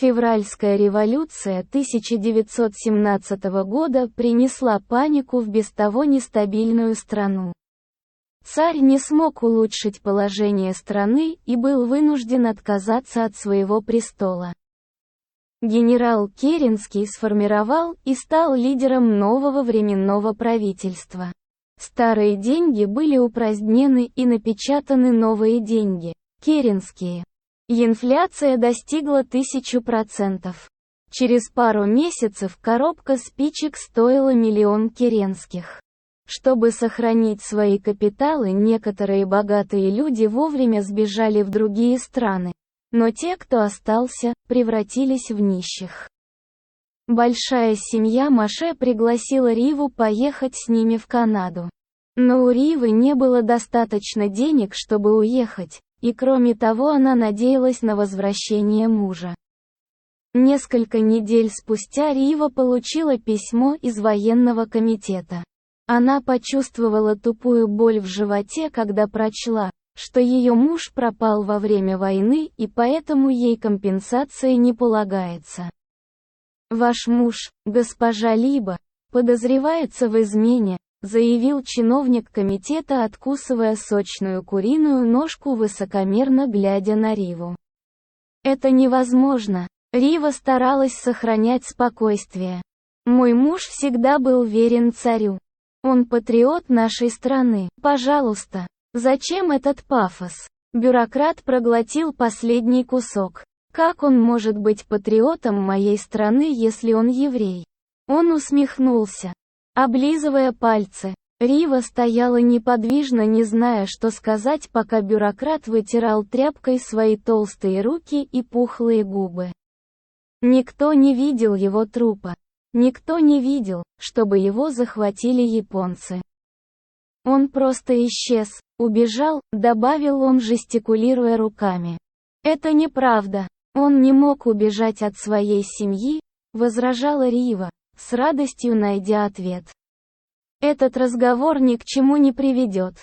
Февральская революция 1917 года принесла панику в без того нестабильную страну. Царь не смог улучшить положение страны и был вынужден отказаться от своего престола. Генерал Керенский сформировал и стал лидером нового временного правительства. Старые деньги были упразднены и напечатаны новые деньги, керенские. Инфляция достигла 1000%. Через пару месяцев коробка спичек стоила 1 000 000 керенских. Чтобы сохранить свои капиталы, некоторые богатые люди вовремя сбежали в другие страны. Но те, кто остался, превратились в нищих. Большая семья Моше пригласила Риву поехать с ними в Канаду. Но у Ривы не было достаточно денег, чтобы уехать, и кроме того она надеялась на возвращение мужа. Несколько недель спустя Рива получила письмо из военного комитета. Она почувствовала тупую боль в животе, когда прочла, что ее муж пропал во время войны и поэтому ей компенсация не полагается. «Ваш муж, госпожа Либа, подозревается в измене», заявил чиновник комитета, откусывая сочную куриную ножку, высокомерно глядя на Риву. «Это невозможно». Рива старалась сохранять спокойствие. «Мой муж всегда был верен царю. Он патриот нашей страны. Пожалуйста, зачем этот пафос?» Бюрократ проглотил последний кусок. «Как он может быть патриотом моей страны, если он еврей?» Он усмехнулся, облизывая пальцы. Рива стояла неподвижно, не зная, что сказать, пока бюрократ вытирал тряпкой свои толстые руки и пухлые губы. Никто не видел его трупа. Никто не видел, чтобы его захватили японцы. Он просто исчез, убежал, добавил он, жестикулируя руками. «Это неправда. Он не мог убежать от своей семьи», возражала Рива, с радостью найдя ответ. «Этот разговор ни к чему не приведет.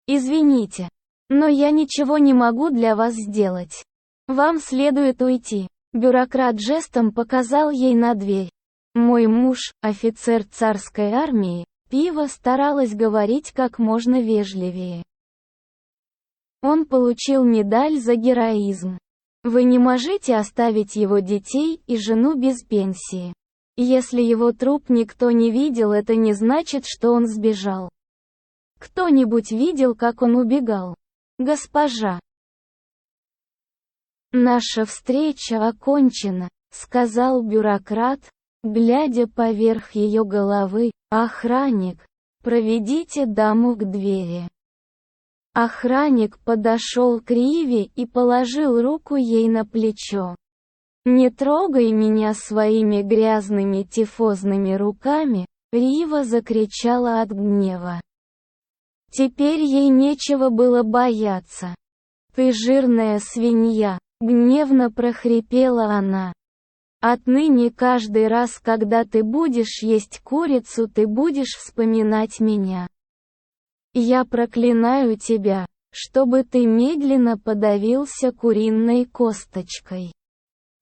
Извините, но я ничего не могу для вас сделать. Вам следует уйти». Бюрократ жестом показал ей на дверь. «Мой муж, офицер царской армии», Пива старалась говорить как можно вежливее. «Он получил медаль за героизм. Вы не можете оставить его детей и жену без пенсии. Если его труп никто не видел, это не значит, что он сбежал. Кто-нибудь видел, как он убегал? Госпожа?» «Наша встреча окончена», — сказал бюрократ, глядя поверх ее головы. «Охранник, проведите даму к двери». Охранник подошел к Риве и положил руку ей на плечо. «Не трогай меня своими грязными тифозными руками», — Рива закричала от гнева. Теперь ей нечего было бояться. «Ты жирная свинья», — гневно прохрипела она. «Отныне каждый раз, когда ты будешь есть курицу, ты будешь вспоминать меня. Я проклинаю тебя, чтобы ты медленно подавился куриной косточкой.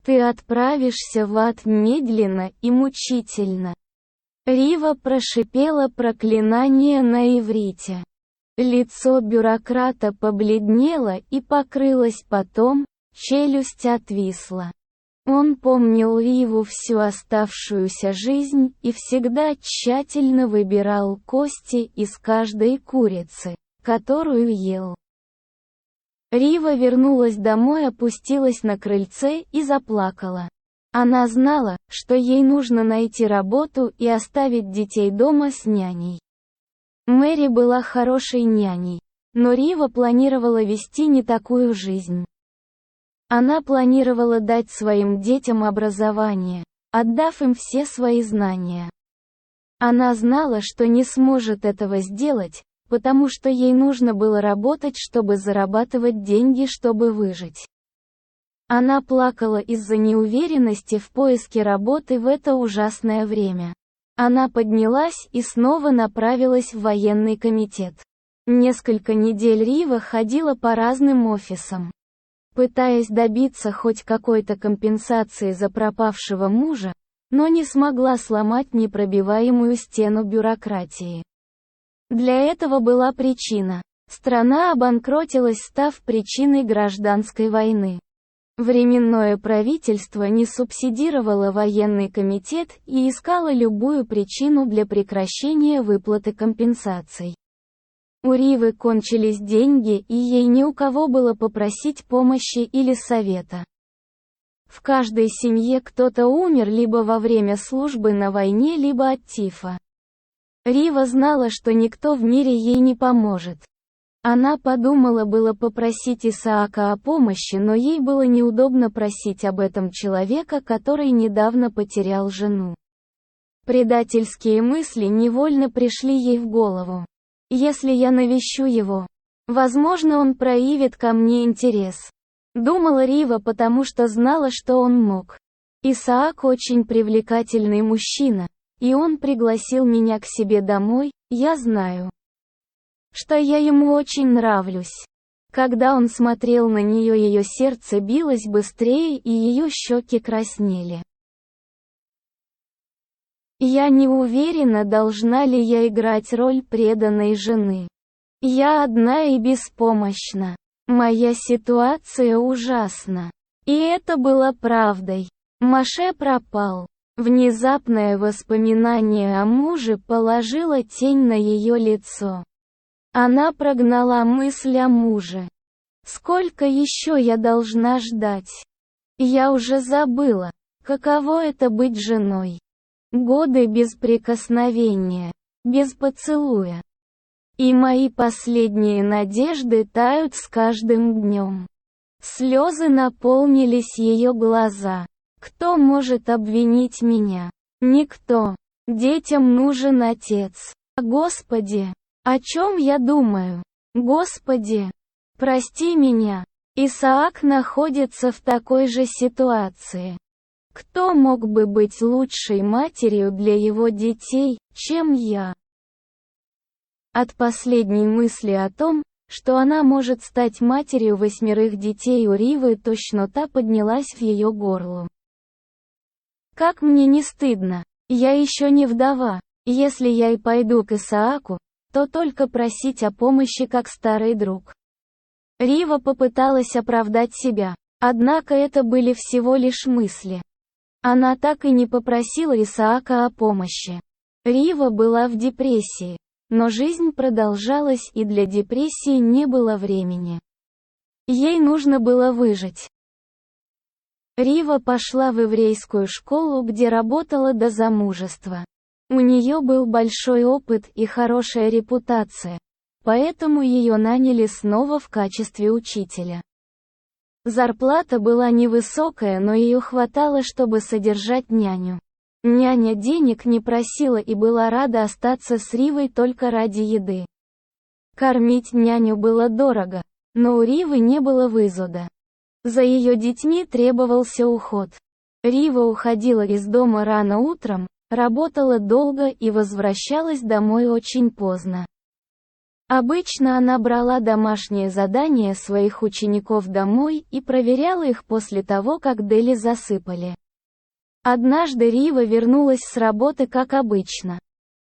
Ты отправишься в ад медленно и мучительно». Рива прошипела проклинание на иврите. Лицо бюрократа побледнело и покрылось потом, челюсть отвисла. Он помнил Риву всю оставшуюся жизнь и всегда тщательно выбирал кости из каждой курицы, которую ел. Рива вернулась домой, опустилась на крыльце и заплакала. Она знала, что ей нужно найти работу и оставить детей дома с няней. Мэри была хорошей няней, но Рива планировала вести не такую жизнь. Она планировала дать своим детям образование, отдав им все свои знания. Она знала, что не сможет этого сделать, потому что ей нужно было работать, чтобы зарабатывать деньги, чтобы выжить. Она плакала из-за неуверенности в поиске работы в это ужасное время. Она поднялась и снова направилась в военный комитет. Несколько недель Рива ходила по разным офисам. пытаясь добиться хоть какой-то компенсации за пропавшего мужа, но не смогла сломать непробиваемую стену бюрократии. Для этого была причина. Страна обанкротилась, став причиной гражданской войны. Временное правительство не субсидировало военный комитет и искало любую причину для прекращения выплаты компенсаций. У Ривы кончились деньги, и ей не у кого было попросить помощи или совета. В каждой семье кто-то умер либо во время службы на войне, либо от тифа. Рива знала, что никто в мире ей не поможет. Она подумала было попросить Исаака о помощи, но ей было неудобно просить об этом человека, который недавно потерял жену. Предательские мысли невольно пришли ей в голову. Если я навещу его, возможно, он проявит ко мне интерес. Думала Рива, потому что знала, что он мог. Исаак очень привлекательный мужчина, и он пригласил меня к себе домой, я знаю, что я ему очень нравлюсь. Когда он смотрел на нее, ее сердце билось быстрее и ее щеки краснели. Я не уверена, должна ли я играть роль преданной жены. Я одна и беспомощна. Моя ситуация ужасна. И это было правдой. Маше пропал. Внезапное воспоминание о муже положило тень на ее лицо. Она прогнала мысль о муже. Сколько еще я должна ждать? Я уже забыла, каково это быть женой. Годы без прикосновения, без поцелуя. И мои последние надежды тают с каждым днем. Слезы наполнились ее глаза. Кто может обвинить меня? Никто. Детям нужен отец. Господи, о чем я думаю? Господи, прости меня. Исаак находится в такой же ситуации. Кто мог бы быть лучшей матерью для его детей, чем я? От последней мысли о том, что она может стать матерью 8 детей у Ривы, точно та поднялась в ее горло. Как мне не стыдно, я еще не вдова. Если я и пойду к Исааку, то только просить о помощи как старый друг. Рива попыталась оправдать себя, однако это были всего лишь мысли. Она так и не попросила Исаака о помощи. Рива была в депрессии, но жизнь продолжалась, и для депрессии не было времени. Ей нужно было выжить. Рива пошла в еврейскую школу, где работала до замужества. У нее был большой опыт и хорошая репутация, поэтому ее наняли снова в качестве учителя. Зарплата была невысокая, но ее хватало, чтобы содержать няню. Няня денег не просила и была рада остаться с Ривой только ради еды. Кормить няню было дорого, но у Ривы не было вызуда. За ее детьми требовался уход. Рива уходила из дома рано утром, работала долго и возвращалась домой очень поздно. Обычно она брала домашние задания своих учеников домой и проверяла их после того, как Дели засыпали. Однажды Рива вернулась с работы как обычно.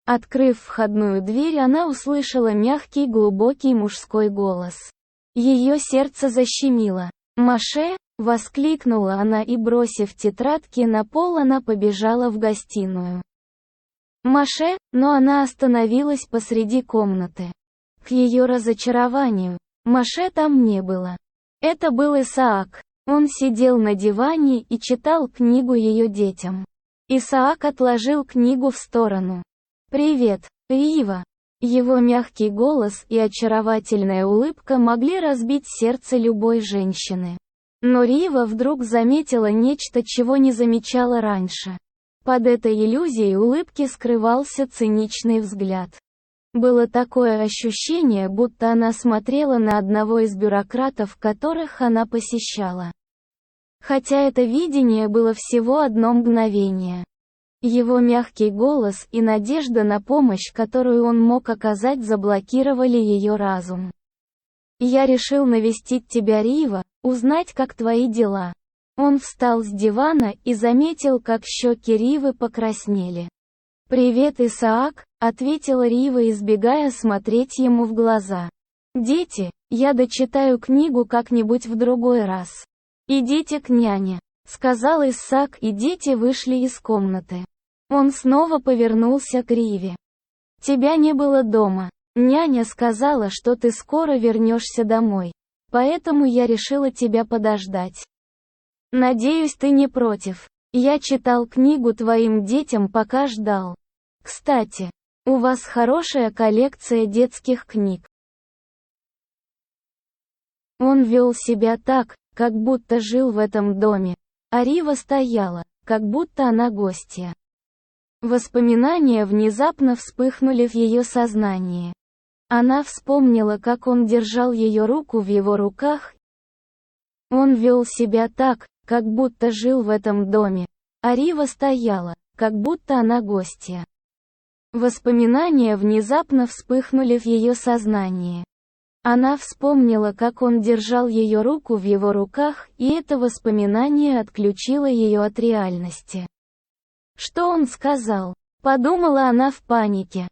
Открыв входную дверь, она услышала мягкий глубокий мужской голос. Ее сердце защемило. «Маше!» — воскликнула она и, бросив тетрадки на пол, она побежала в гостиную. «Маше!» Но она остановилась посреди комнаты. К ее разочарованию, Маше там не было. Это был Исаак. Он сидел на диване и читал книгу ее детям. Исаак отложил книгу в сторону. «Привет, Рива!» Его мягкий голос и очаровательная улыбка могли разбить сердце любой женщины. Но Рива вдруг заметила нечто, чего не замечала раньше. Под этой иллюзией улыбки скрывался циничный взгляд. Было такое ощущение, будто она смотрела на одного из бюрократов, которых она посещала. Хотя это видение было всего одно мгновение. Его мягкий голос и надежда на помощь, которую он мог оказать, заблокировали ее разум. Я решил навестить тебя, Рива, узнать, как твои дела. Он встал с дивана и заметил, как щеки Ривы покраснели. «Привет, Исаак», — ответила Рива, избегая смотреть ему в глаза. «Дети, я дочитаю книгу как-нибудь в другой раз. Идите к няне», — сказал Исаак, и дети вышли из комнаты. Он снова повернулся к Риве. «Тебя не было дома. Няня сказала, что ты скоро вернешься домой. Поэтому я решила тебя подождать. Надеюсь, ты не против. Я читал книгу твоим детям, пока ждал. Кстати, у вас хорошая коллекция детских книг». Он вел себя так, как будто жил в этом доме, а Рива стояла, как будто она гостья. Воспоминания внезапно вспыхнули в ее сознании. Она вспомнила, как он держал ее руку в его руках. Он вел себя так, как будто жил в этом доме, а Рива стояла, как будто она гостья. Воспоминания внезапно вспыхнули в ее сознании. Она вспомнила, как он держал ее руку в его руках, и это воспоминание отключило ее от реальности. «Что он сказал?» — подумала она в панике.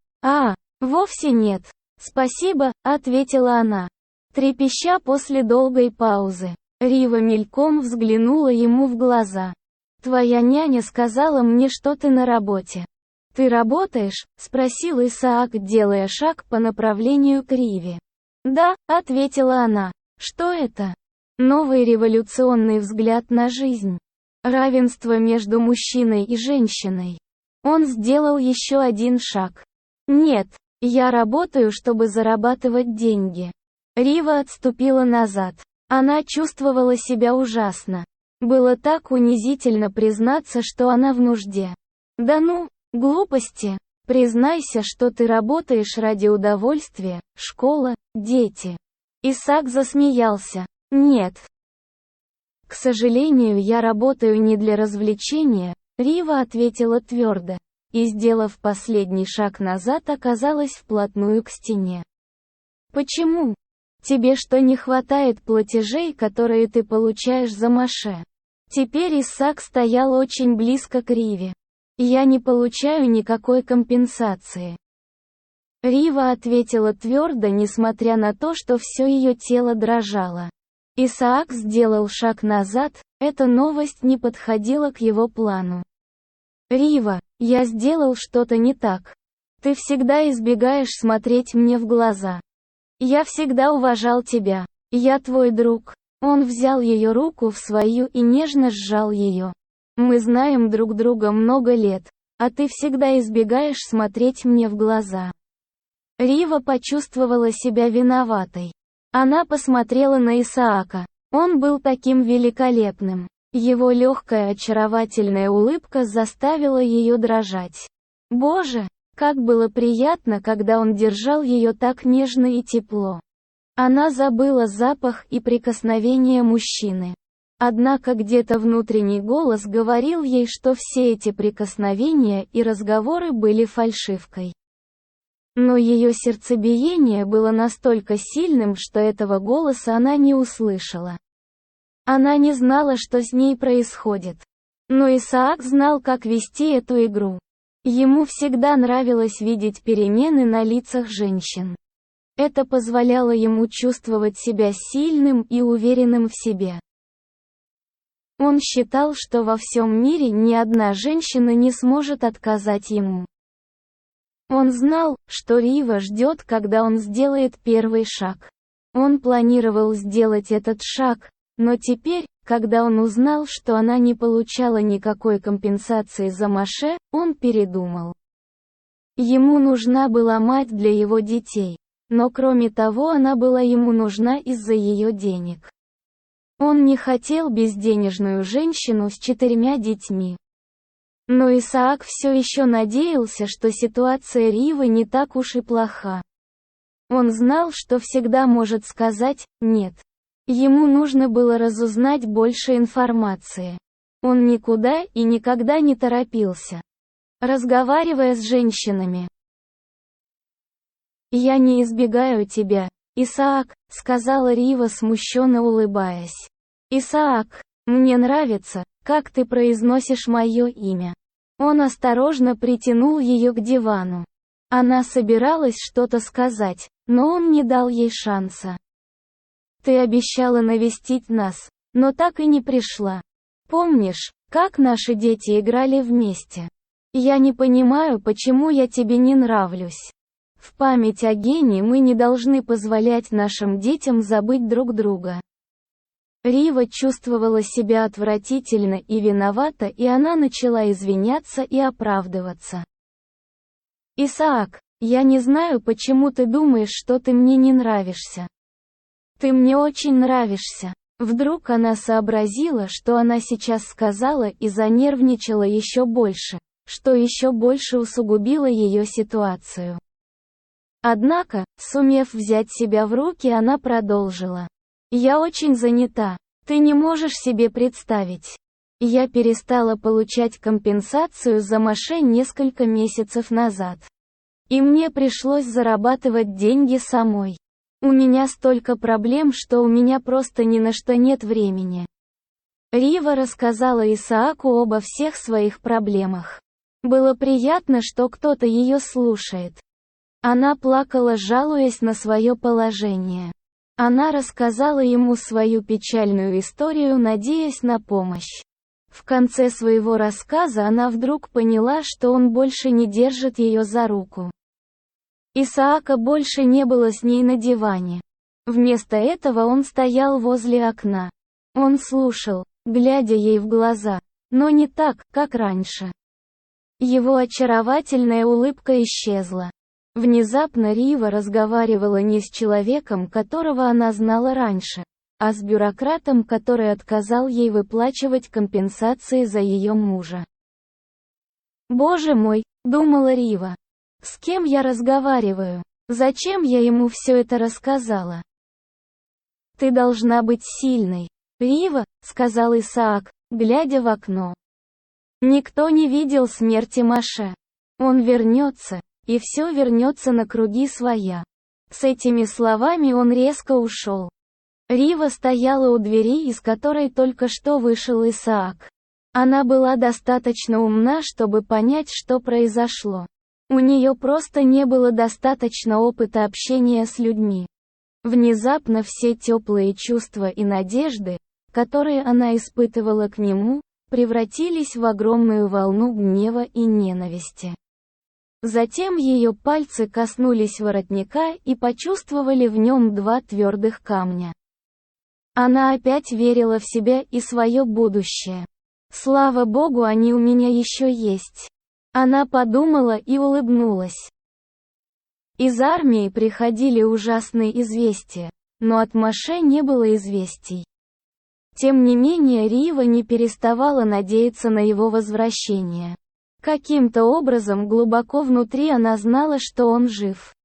Вовсе нет. «Спасибо», — ответила она, трепеща после долгой паузы. Рива мельком взглянула ему в глаза. «Твоя няня сказала мне, что ты на работе». «Ты работаешь?» — спросил Исаак, делая шаг по направлению к Риве. «Да», — ответила она. «Что это?» Новый революционный взгляд на жизнь. Равенство между мужчиной и женщиной. Он сделал еще один шаг. «Нет, я работаю, чтобы зарабатывать деньги». Рива отступила назад. Она чувствовала себя ужасно. Было так унизительно признаться, что она в нужде. «Да ну, глупости. Признайся, что ты работаешь ради удовольствия, школа, дети». Исаак засмеялся. «Нет. К сожалению, я работаю не для развлечения», — Рива ответила твердо, и, сделав последний шаг назад, оказалась вплотную к стене. «Почему? Тебе что, не хватает платежей, которые ты получаешь за Маше?» Теперь Исаак стоял очень близко к Риве. «Я не получаю никакой компенсации». Рива ответила твердо, несмотря на то, что все ее тело дрожало. Исаак сделал шаг назад, эта новость не подходила к его плану. «Рива, я сделал что-то не так. Ты всегда избегаешь смотреть мне в глаза. Я всегда уважал тебя. Я твой друг». Он взял ее руку в свою и нежно сжал ее. «Мы знаем друг друга много лет, а ты всегда избегаешь смотреть мне в глаза». Рива почувствовала себя виноватой. Она посмотрела на Исаака. Он был таким великолепным. Его легкая очаровательная улыбка заставила ее дрожать. Боже, как было приятно, когда он держал ее так нежно и тепло. Она забыла запах и прикосновения мужчины. Однако где-то внутренний голос говорил ей, что все эти прикосновения и разговоры были фальшивкой. Но ее сердцебиение было настолько сильным, что этого голоса она не услышала. Она не знала, что с ней происходит. Но Исаак знал, как вести эту игру. Ему всегда нравилось видеть перемены на лицах женщин. Это позволяло ему чувствовать себя сильным и уверенным в себе. Он считал, что во всем мире ни одна женщина не сможет отказать ему. Он знал, что Рива ждет, когда он сделает первый шаг. Он планировал сделать этот шаг, но теперь, когда он узнал, что она не получала никакой компенсации за Маше, он передумал. Ему нужна была мать для его детей, но кроме того она была ему нужна из-за ее денег. Он не хотел безденежную женщину с 4 детьми. Но Исаак все еще надеялся, что ситуация Ривы не так уж и плоха. Он знал, что всегда может сказать «нет». Ему нужно было разузнать больше информации. Он никуда и никогда не торопился, разговаривая с женщинами. «Я не избегаю тебя», «Исаак», — сказала Рива, смущенно улыбаясь. «Исаак, мне нравится, как ты произносишь мое имя». Он осторожно притянул ее к дивану. Она собиралась что-то сказать, но он не дал ей шанса. «Ты обещала навестить нас, но так и не пришла. Помнишь, как наши дети играли вместе? Я не понимаю, почему я тебе не нравлюсь. В память о Гене мы не должны позволять нашим детям забыть друг друга». Рива чувствовала себя отвратительно и виновата, и она начала извиняться и оправдываться. «Исаак, я не знаю, почему ты думаешь, что ты мне не нравишься. Ты мне очень нравишься». Вдруг она сообразила, что она сейчас сказала, и занервничала еще больше, что еще больше усугубило ее ситуацию. Однако, сумев взять себя в руки, она продолжила. «Я очень занята. Ты не можешь себе представить. Я перестала получать компенсацию за Маше несколько месяцев назад. И мне пришлось зарабатывать деньги самой. У меня столько проблем, что у меня просто ни на что нет времени». Рива рассказала Исааку обо всех своих проблемах. Было приятно, что кто-то ее слушает. Она плакала, жалуясь на свое положение. Она рассказала ему свою печальную историю, надеясь на помощь. В конце своего рассказа она вдруг поняла, что он больше не держит ее за руку. Исаака больше не было с ней на диване. Вместо этого он стоял возле окна. Он слушал, глядя ей в глаза, но не так, как раньше. Его очаровательная улыбка исчезла. Внезапно Рива разговаривала не с человеком, которого она знала раньше, а с бюрократом, который отказал ей выплачивать компенсации за ее мужа. «Боже мой», — думала Рива, — «с кем я разговариваю? Зачем я ему все это рассказала?» «Ты должна быть сильной, Рива», — сказал Исаак, глядя в окно. «Никто не видел смерти Маше. Он вернется, и все вернется на круги своя». С этими словами он резко ушел. Рива стояла у двери, из которой только что вышел Исаак. Она была достаточно умна, чтобы понять, что произошло. У нее просто не было достаточно опыта общения с людьми. Внезапно все теплые чувства и надежды, которые она испытывала к нему, превратились в огромную волну гнева и ненависти. Затем ее пальцы коснулись воротника и почувствовали в нем два твердых камня. Она опять верила в себя и свое будущее. «Слава Богу, они у меня еще есть». Она подумала и улыбнулась. Из армии приходили ужасные известия, но от Маше не было известий. Тем не менее, Рива не переставала надеяться на его возвращение. Каким-то образом глубоко внутри она знала, что он жив.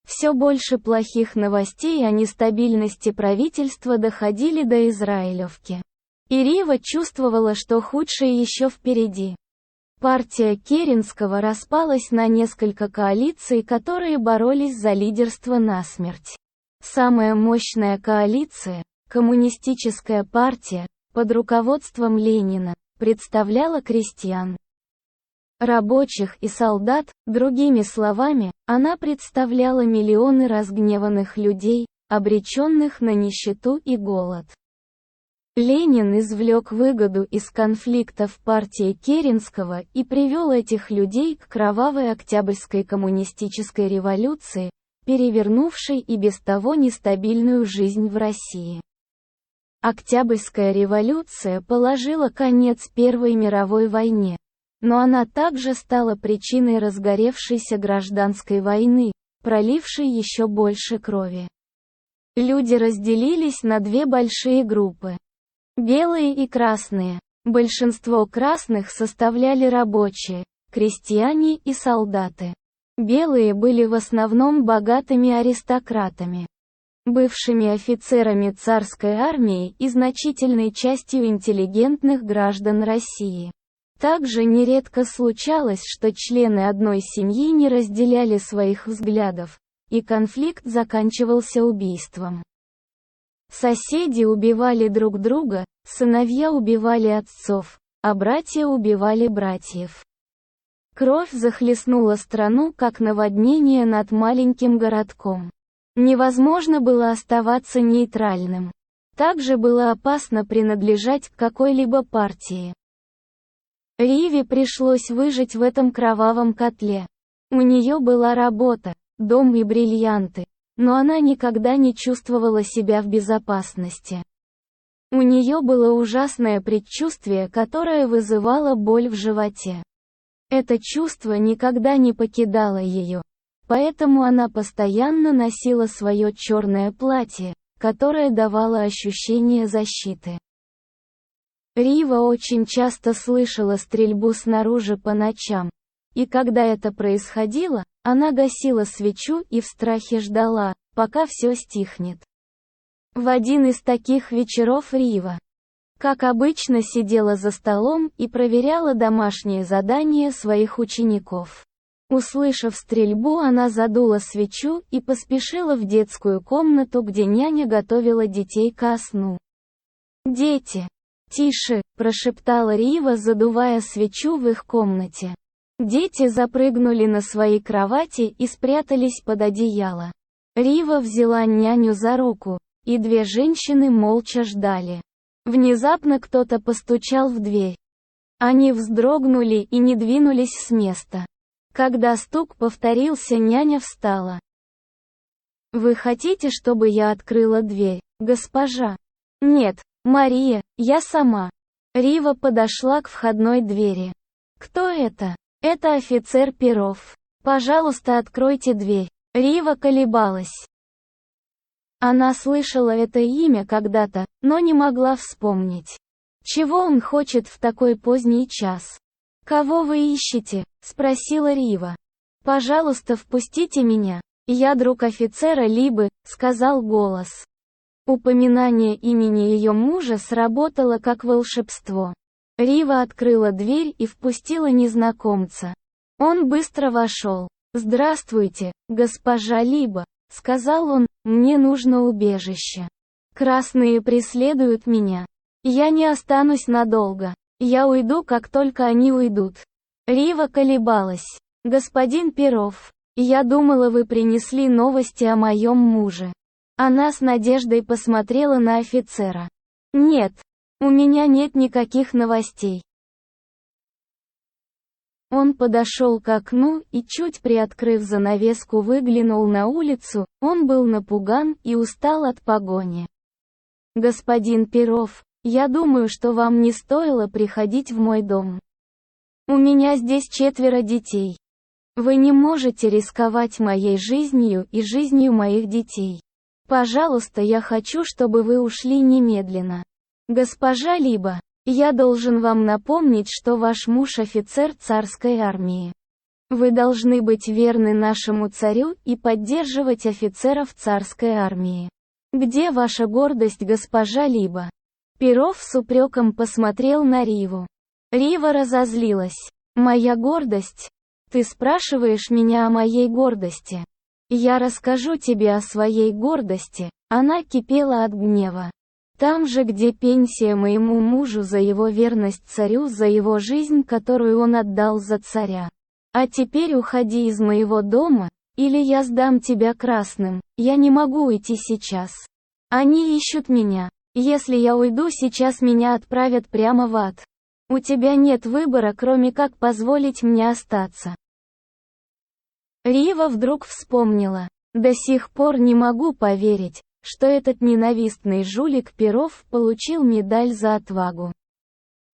Все больше плохих новостей о нестабильности правительства доходили до Израилевки. И Рива чувствовала, что худшее еще впереди. Партия Керенского распалась на несколько коалиций, которые боролись за лидерство насмерть. Самая мощная коалиция, Коммунистическая партия, под руководством Ленина, представляла крестьян, рабочих и солдат, другими словами, она представляла миллионы разгневанных людей, обреченных на нищету и голод. Ленин извлек выгоду из конфликтов партии Керенского и привел этих людей к кровавой Октябрьской коммунистической революции, перевернувшей и без того нестабильную жизнь в России. Октябрьская революция положила конец Первой мировой войне, но она также стала причиной разгоревшейся гражданской войны, пролившей еще больше крови. Люди разделились на две большие группы. Белые и красные. Большинство красных составляли рабочие, крестьяне и солдаты. Белые были в основном богатыми аристократами, бывшими офицерами царской армии и значительной частью интеллигентных граждан России. Также нередко случалось, что члены одной семьи не разделяли своих взглядов, и конфликт заканчивался убийством. Соседи убивали друг друга, сыновья убивали отцов, а братья убивали братьев. Кровь захлестнула страну как наводнение над маленьким городком. Невозможно было оставаться нейтральным. Также было опасно принадлежать к какой-либо партии. Риве пришлось выжить в этом кровавом котле. У нее была работа, дом и бриллианты, но она никогда не чувствовала себя в безопасности. У нее было ужасное предчувствие, которое вызывало боль в животе. Это чувство никогда не покидало ее, поэтому она постоянно носила свое черное платье, которое давало ощущение защиты. Рива очень часто слышала стрельбу снаружи по ночам, и когда это происходило, она гасила свечу и в страхе ждала, пока все стихнет. В один из таких вечеров Рива, как обычно, сидела за столом и проверяла домашние задания своих учеников. Услышав стрельбу, она задула свечу и поспешила в детскую комнату, где няня готовила детей ко сну. «Дети! Тише!» – прошептала Рива, задувая свечу в их комнате. Дети запрыгнули на свои кровати и спрятались под одеяло. Рива взяла няню за руку, и две женщины молча ждали. Внезапно кто-то постучал в дверь. Они вздрогнули и не двинулись с места. Когда стук повторился, няня встала. «Вы хотите, чтобы я открыла дверь, госпожа?» «Нет, Мария, я сама». Рива подошла к входной двери. «Кто это?» «Это офицер Перов. Пожалуйста, откройте дверь». Рива колебалась. Она слышала это имя когда-то, но не могла вспомнить. Чего он хочет в такой поздний час? «Кого вы ищете?» – спросила Рива. «Пожалуйста, впустите меня. Я друг офицера Либы», – сказал голос. Упоминание имени ее мужа сработало как волшебство. Рива открыла дверь и впустила незнакомца. Он быстро вошел. «Здравствуйте, госпожа Либа», — сказал он, — «мне нужно убежище. Красные преследуют меня. Я не останусь надолго. Я уйду, как только они уйдут». Рива колебалась. «Господин Перов, я думала, вы принесли новости о моем муже». Она с надеждой посмотрела на офицера. «Нет, у меня нет никаких новостей». Он подошел к окну и, чуть приоткрыв занавеску, выглянул на улицу. Он был напуган и устал от погони. «Господин Перов, я думаю, что вам не стоило приходить в мой дом. У меня здесь 4 детей. Вы не можете рисковать моей жизнью и жизнью моих детей. Пожалуйста, я хочу, чтобы вы ушли немедленно. Госпожа Либа, я должен вам напомнить, что ваш муж офицер царской армии. Вы должны быть верны нашему царю и поддерживать офицеров царской армии. Где ваша гордость, госпожа Либа?» Перов с упреком посмотрел на Риву. Рива разозлилась. «Моя гордость? Ты спрашиваешь меня о моей гордости? Я расскажу тебе о своей гордости». Она кипела от гнева. «Там же, где пенсия моему мужу за его верность царю, за его жизнь, которую он отдал за царя. А теперь уходи из моего дома, или я сдам тебя красным. Я не могу уйти сейчас. Они ищут меня. Если я уйду сейчас, меня отправят прямо в ад. У тебя нет выбора, кроме как позволить мне остаться». Рива вдруг вспомнила. «До сих пор не могу поверить, что этот ненавистный жулик Перов получил медаль за отвагу.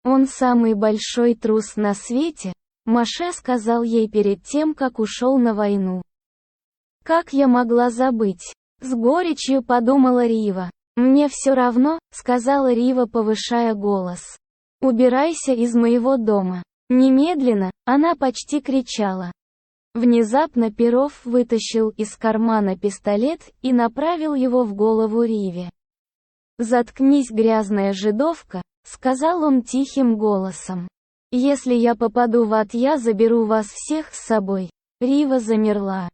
Он самый большой трус на свете», Моше сказал ей перед тем, как ушел на войну. «Как я могла забыть?» С горечью подумала Рива. «Мне все равно», — сказала Рива, повышая голос. «Убирайся из моего дома. Немедленно», — она почти кричала. Внезапно Перов вытащил из кармана пистолет и направил его в голову Риве. «Заткнись, грязная жидовка», — сказал он тихим голосом. «Если я попаду в ад, я заберу вас всех с собой». Рива замерла.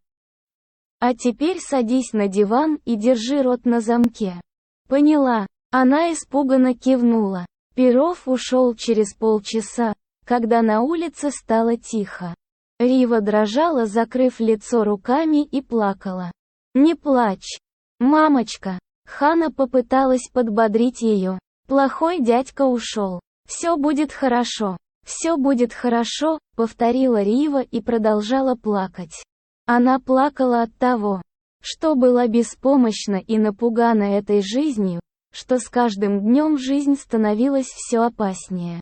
А теперь садись на диван и держи рот на замке. Поняла. Она испуганно кивнула. Перов ушел через полчаса, когда на улице стало тихо. Рива дрожала, закрыв лицо руками, и плакала. «Не плачь, мамочка!» Хана попыталась подбодрить ее. «Плохой дядька ушел. Все будет хорошо. Все будет хорошо», — повторила Рива и продолжала плакать. Она плакала от того, что была беспомощна и напугана этой жизнью, что с каждым днем жизнь становилась все опаснее.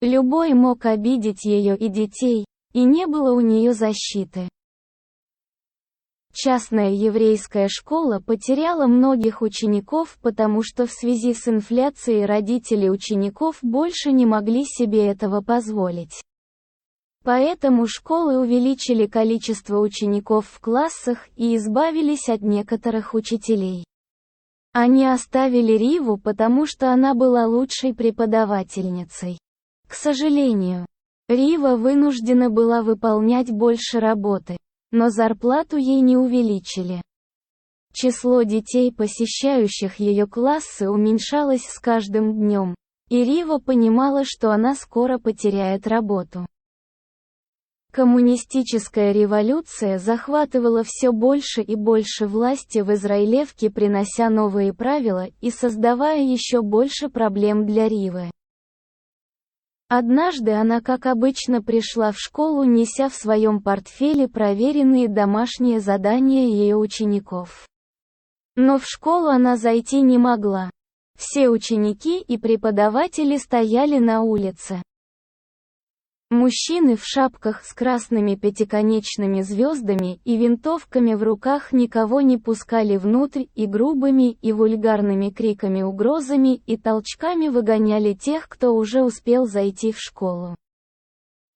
Любой мог обидеть ее и детей, и не было у нее защиты. Частная еврейская школа потеряла многих учеников, потому что в связи с инфляцией родители учеников больше не могли себе этого позволить. Поэтому школы увеличили количество учеников в классах и избавились от некоторых учителей. Они оставили Риву, потому что она была лучшей преподавательницей. К сожалению, Рива вынуждена была выполнять больше работы, но зарплату ей не увеличили. Число детей, посещающих ее классы, уменьшалось с каждым днем, и Рива понимала, что она скоро потеряет работу. Коммунистическая революция захватывала все больше и больше власти в Израилевке, принося новые правила и создавая еще больше проблем для Ривы. Однажды она, как обычно, пришла в школу, неся в своем портфеле проверенные домашние задания ее учеников. Но в школу она зайти не могла. Все ученики и преподаватели стояли на улице. Мужчины в шапках с красными пятиконечными звездами и винтовками в руках никого не пускали внутрь и грубыми и вульгарными криками, угрозами и толчками выгоняли тех, кто уже успел зайти в школу.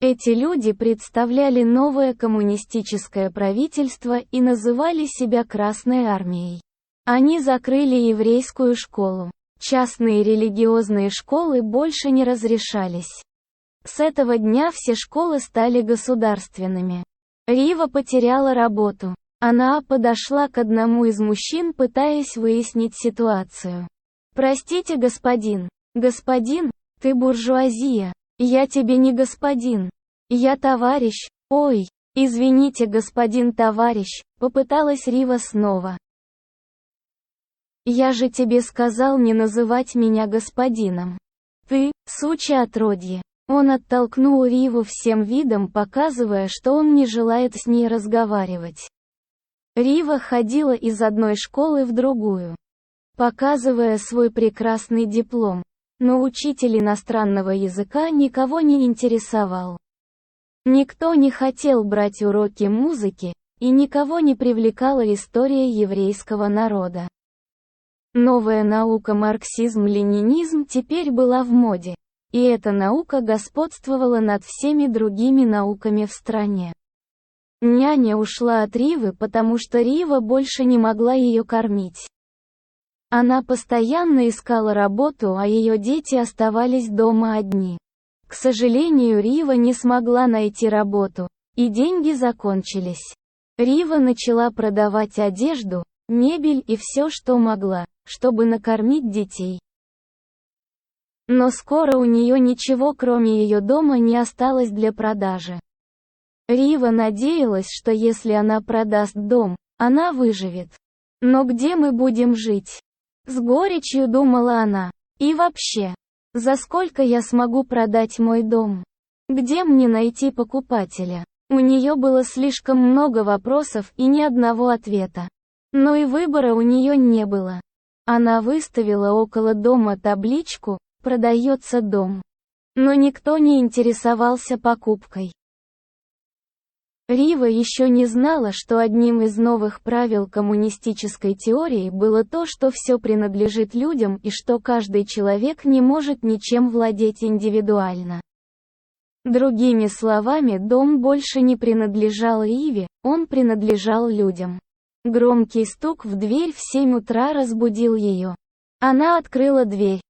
Эти люди представляли новое коммунистическое правительство и называли себя Красной армией. Они закрыли еврейскую школу. Частные религиозные школы больше не разрешались. С этого дня все школы стали государственными. Рива потеряла работу. Она подошла к одному из мужчин, пытаясь выяснить ситуацию. «Простите, господин. Господин, ты буржуазия. Я тебе не господин. Я товарищ. Ой, извините, господин товарищ», — попыталась Рива снова. «Я же тебе сказал не называть меня господином. Ты, сучье отродье». Он оттолкнул Риву всем видом, показывая, что он не желает с ней разговаривать. Рива ходила из одной школы в другую, показывая свой прекрасный диплом, но учитель иностранного языка никого не интересовал. Никто не хотел брать уроки музыки, и никого не привлекала история еврейского народа. Новая наука марксизм-ленинизм теперь была в моде. И эта наука господствовала над всеми другими науками в стране. Няня ушла от Ривы, потому что Рива больше не могла ее кормить. Она постоянно искала работу, а ее дети оставались дома одни. К сожалению, Рива не смогла найти работу, и деньги закончились. Рива начала продавать одежду, мебель и все, что могла, чтобы накормить детей. Но скоро у нее ничего, кроме ее дома, не осталось для продажи. Рива надеялась, что если она продаст дом, она выживет. Но где мы будем жить? С горечью думала она. И вообще, за сколько я смогу продать мой дом? Где мне найти покупателя? У нее было слишком много вопросов и ни одного ответа. Но и выбора у нее не было. Она выставила около дома табличку: «Продается дом». Но никто не интересовался покупкой. Рива еще не знала, что одним из новых правил коммунистической теории было то, что все принадлежит людям и что каждый человек не может ничем владеть индивидуально. Другими словами, дом больше не принадлежал Риве, он принадлежал людям. Громкий стук в дверь в 7 утра разбудил ее. Она открыла дверь.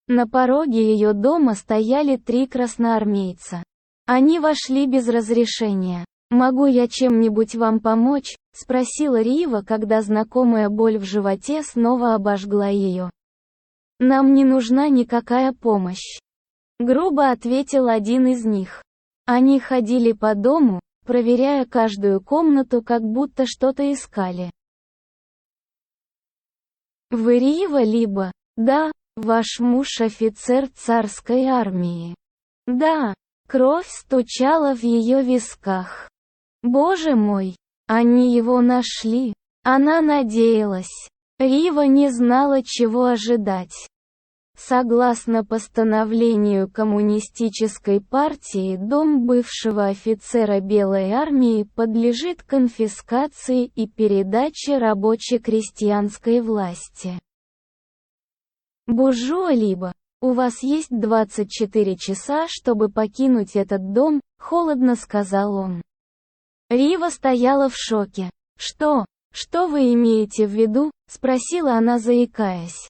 На пороге ее дома стояли 3 красноармейца. Они вошли без разрешения. «Могу я чем-нибудь вам помочь?» — спросила Рива, когда знакомая боль в животе снова обожгла ее. «Нам не нужна никакая помощь», — грубо ответил один из них. Они ходили по дому, проверяя каждую комнату, как будто что-то искали. «Вы Рива либо?» «Да, ваш муж офицер царской армии». «Да». Кровь стучала в ее висках. «Боже мой! Они его нашли!» Она надеялась. Рива не знала, чего ожидать. Согласно постановлению Коммунистической партии, дом бывшего офицера Белой армии подлежит конфискации и передаче рабоче-крестьянской власти. «Буржуа либо, у вас есть 24 часа, чтобы покинуть этот дом», — холодно сказал он. Рива стояла в шоке. «Что вы имеете в виду?» — спросила она, заикаясь.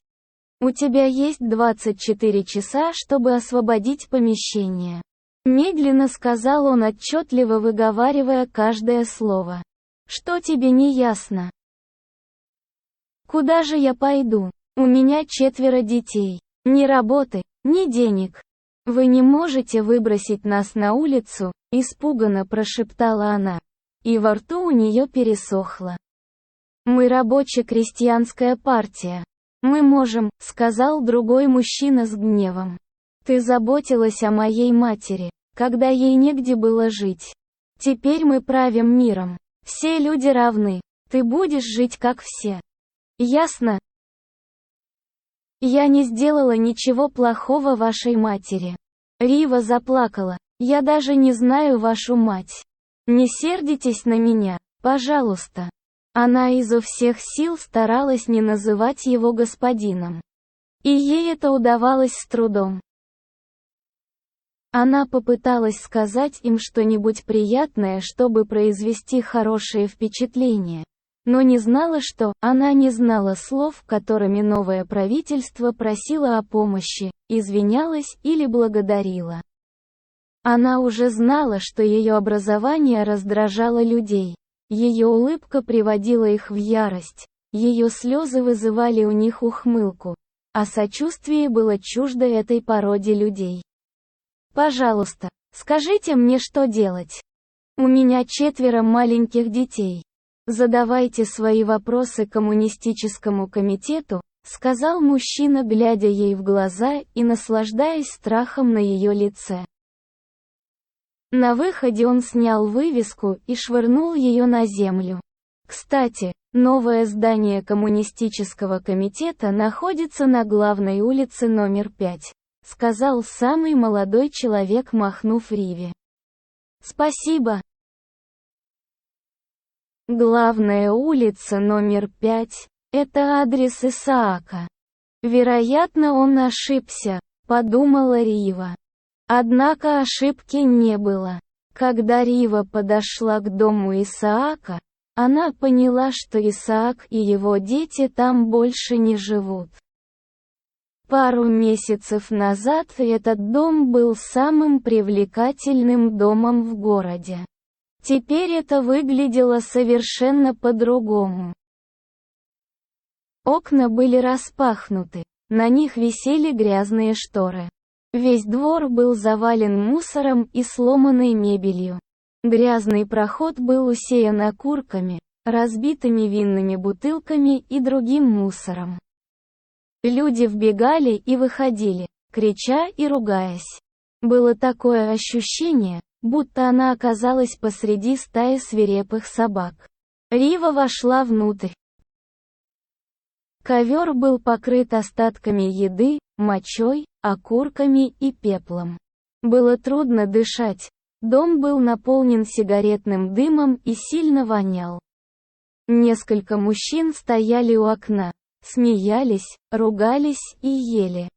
«У тебя есть 24 часа, чтобы освободить помещение». Медленно сказал он, отчетливо выговаривая каждое слово. «Что тебе не ясно?» «Куда же я пойду? У меня 4 детей. Ни работы, ни денег. Вы не можете выбросить нас на улицу?» — испуганно прошептала она. И во рту у нее пересохло. «Мы рабоче-крестьянская партия. Мы можем», — сказал другой мужчина с гневом. «Ты заботилась о моей матери, когда ей негде было жить. Теперь мы правим миром. Все люди равны. Ты будешь жить как все. Ясно?» «Я не сделала ничего плохого вашей матери». Рива заплакала. «Я даже не знаю вашу мать. Не сердитесь на меня, пожалуйста». Она изо всех сил старалась не называть его господином. И ей это удавалось с трудом. Она попыталась сказать им что-нибудь приятное, чтобы произвести хорошее впечатление, но не знала что, она не знала слов, которыми новое правительство просило о помощи, извинялось или благодарило. Она уже знала, что ее образование раздражало людей. Ее улыбка приводила их в ярость, ее слезы вызывали у них ухмылку, а сочувствие было чуждо этой породе людей. «Пожалуйста, скажите мне, что делать. У меня 4 маленьких детей. Задавайте свои вопросы Коммунистическому комитету», — сказал мужчина, глядя ей в глаза и наслаждаясь страхом на ее лице. На выходе он снял вывеску и швырнул ее на землю. «Кстати, новое здание Коммунистического комитета находится на главной улице номер 5», — сказал самый молодой человек, махнув Риве. «Спасибо». Главная улица номер 5 — это адрес Исаака. Вероятно, он ошибся, подумала Рива. Однако ошибки не было. Когда Рива подошла к дому Исаака, она поняла, что Исаак и его дети там больше не живут. Пару месяцев назад этот дом был самым привлекательным домом в городе. Теперь это выглядело совершенно по-другому. Окна были распахнуты, на них висели грязные шторы. Весь двор был завален мусором и сломанной мебелью. Грязный проход был усеян окурками, разбитыми винными бутылками и другим мусором. Люди вбегали и выходили, крича и ругаясь. Было такое ощущение, будто она оказалась посреди стаи свирепых собак. Рива вошла внутрь. Ковер был покрыт остатками еды, мочой, окурками и пеплом. Было трудно дышать. Дом был наполнен сигаретным дымом и сильно вонял. Несколько мужчин стояли у окна, смеялись, ругались и ели,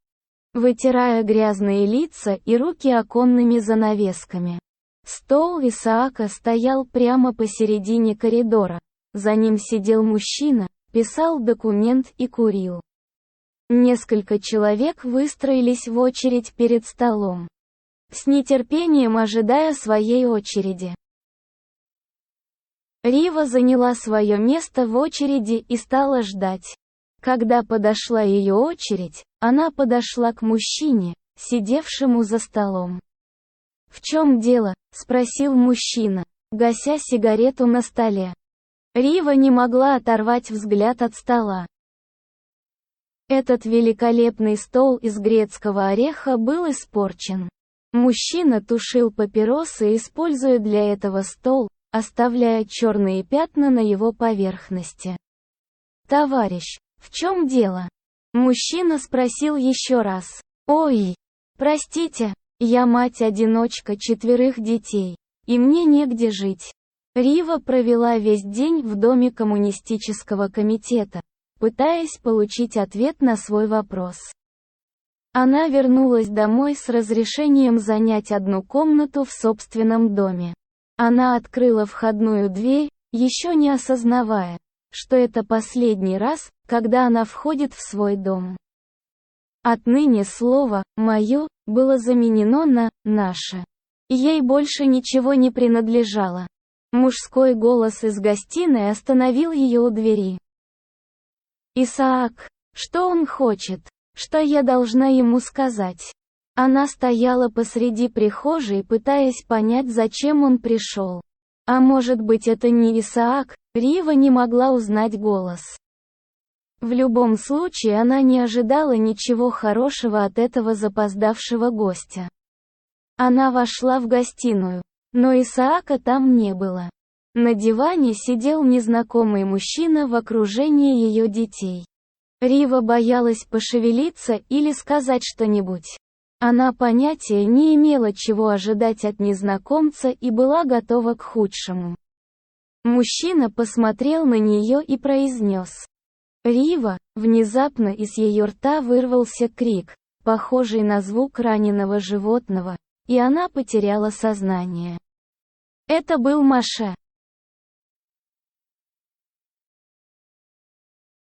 вытирая грязные лица и руки оконными занавесками. Стол Исаака стоял прямо посередине коридора. За ним сидел мужчина, писал документ и курил. Несколько человек выстроились в очередь перед столом, с нетерпением ожидая своей очереди. Рива заняла свое место в очереди и стала ждать. Когда подошла ее очередь, она подошла к мужчине, сидевшему за столом. «В чем дело?» – спросил мужчина, гася сигарету на столе. Рива не могла оторвать взгляд от стола. Этот великолепный стол из грецкого ореха был испорчен. Мужчина тушил папиросы, используя для этого стол, оставляя черные пятна на его поверхности. «Товарищ, в чем дело?» Мужчина спросил еще раз. «Ой, простите, я мать-одиночка 4 детей, и мне негде жить». Рива провела весь день в доме коммунистического комитета, пытаясь получить ответ на свой вопрос. Она вернулась домой с разрешением занять одну комнату в собственном доме. Она открыла входную дверь, еще не осознавая, что это последний раз, когда она входит в свой дом. Отныне слово «моё» было заменено на «наше». Ей больше ничего не принадлежало. Мужской голос из гостиной остановил ее у двери. «Исаак, что он хочет? Что я должна ему сказать?» Она стояла посреди прихожей, пытаясь понять, зачем он пришел. А может быть, это не Исаак? Рива не могла узнать голос. В любом случае, она не ожидала ничего хорошего от этого запоздавшего гостя. Она вошла в гостиную, но Исаака там не было. На диване сидел незнакомый мужчина в окружении ее детей. Рива боялась пошевелиться или сказать что-нибудь. Она понятия не имела, чего ожидать от незнакомца, и была готова к худшему. Мужчина посмотрел на нее и произнес: «Рива». Внезапно из ее рта вырвался крик, похожий на звук раненого животного, и она потеряла сознание. Это был Моше.